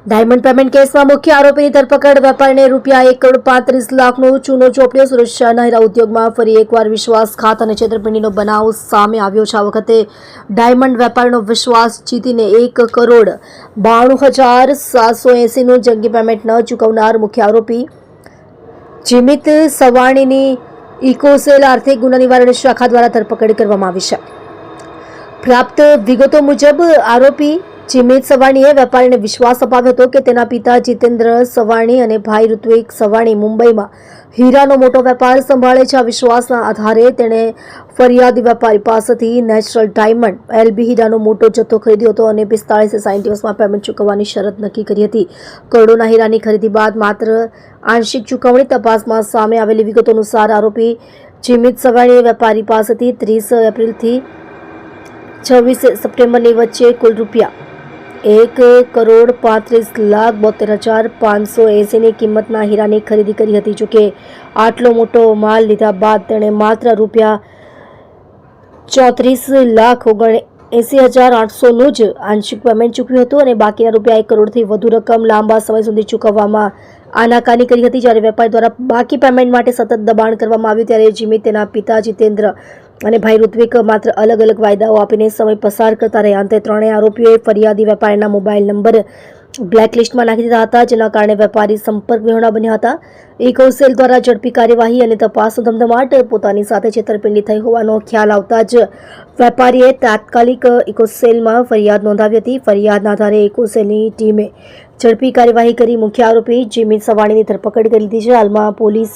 Diamond payment કેસમાં મુખ્ય આરોપીની ધરપકડ. વેપારીને ₹1,35,00,000નો ચૂનો ચોપડ્યો. સુરત શહેરના હીરા ઉદ્યોગમાં ફરી એકવાર વિશ્વાસઘાત અને છેતરપિંડીનો બનાવ સામે આવ્યો છે. આ વખતે ડાયમંડ વેપારીનો વિશ્વાસ જીતીને ₹1,92,780નું જંગી પેમેન્ટ ન ચૂકવનાર મુખ્ય આરોપી જીમિત સવાણીની ઇકોસેલ આર્થિક ગુના નિવારણ શાખા દ્વારા ધરપકડ કરવામાં આવી છે. પ્રાપ્ત વિગતો મુજબ આરોપી જીમિત સવાણીએ વેપારીને વિશ્વાસ અપાવ્યો હતો કે તેના પિતા જીતેન્દ્ર સવાણી અને ભાઈ ઋત્વિક સવાણી મુંબઈમાં હીરાનો મોટો વેપાર સંભાળે છે. આ વિશ્વાસના આધારે તેણે ફરિયાદી વેપારી પાસેથી નેચરલ ડાયમંડ LB હીરાનો મોટો જથ્થો ખરીદ્યો હતો અને 45 થી 60 દિવસમાં પેમેન્ટ ચૂકવવાની શરત નક્કી કરી હતી. કરોડોના હીરાની ખરીદી બાદ માત્ર આંશિક ચૂકવણી. તપાસમાં સામે આવેલી વિગતો અનુસાર આરોપી જીમિત સવાણીએ વેપારી પાસેથી 30 એપ્રિલથી 26 સપ્ટેમ્બરની વચ્ચે કુલ ₹1,35,72,580ની કિંમતના હીરાની ખરીદી કરી હતી. જોકે આટલો મોટો માલ લીધા બાદ તેણે માત્ર ₹34,79,800નું જ આંશિક પેમેન્ટ ચૂકવ્યું હતું અને બાકીના ₹1 કરોડથી વધુ રકમ લાંબા સમય સુધી ચૂકવવામાં આનાકાની કરી હતી. જ્યારે વેપારી દ્વારા બાકી પેમેન્ટ માટે સતત દબાણ કરવામાં આવ્યું ત્યારે જીમિત, તેના પિતા જીતેન્દ્ર અને ભાઈ ઋત્વિક માત્ર અલગ અલગ વાયદાઓ આપીને સમય પસાર કરતા રહ્યા. અંતે ત્રણેય આરોપીઓએ ફરિયાદી વેપારીના મોબાઈલ નંબર બ્લેકલિસ્ટમાં નાખી દીધા હતા, જેના કારણે વેપારી સંપર્ક વિહોણા બન્યા હતા. ઇકોસેલ દ્વારા ઝડપી કાર્યવાહી અને તપાસનો ધમધમાટ. પોતાની સાથે છેતરપિંડી થઈ હોવાનો ખ્યાલ આવતા જ વેપારીએ તાત્કાલિક ઇકોસેલમાં ફરિયાદ નોંધાવી હતી. ફરિયાદના આધારે ઇકોસેલની ટીમે ઝડપી કાર્યવાહી કરી મુખ્ય આરોપી જીમિત સવાણીની ધરપકડ કરી લીધી છે. હાલમાં પોલીસ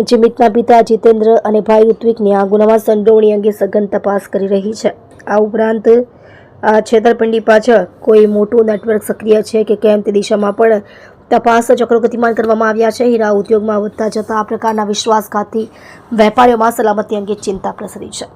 જીમિતના પિતા જીતેન્દ્ર અને ભાઈ ઋત્વિકની આ ગુનામાં સંડોવણી અંગે સઘન તપાસ કરી રહી છે. આ ઉપરાંત આ છેતરપિંડી પાછળ કોઈ મોટું નેટવર્ક સક્રિય છે કે કેમ તે દિશામાં પણ તપાસ ચક્રો ગતિમાન કરવામાં આવ્યા છે. હીરા ઉદ્યોગમાં વધતા જતા આ પ્રકારના વિશ્વાસઘાતથી વેપારીઓમાં સલામતી અંગે ચિંતા પ્રસરી છે.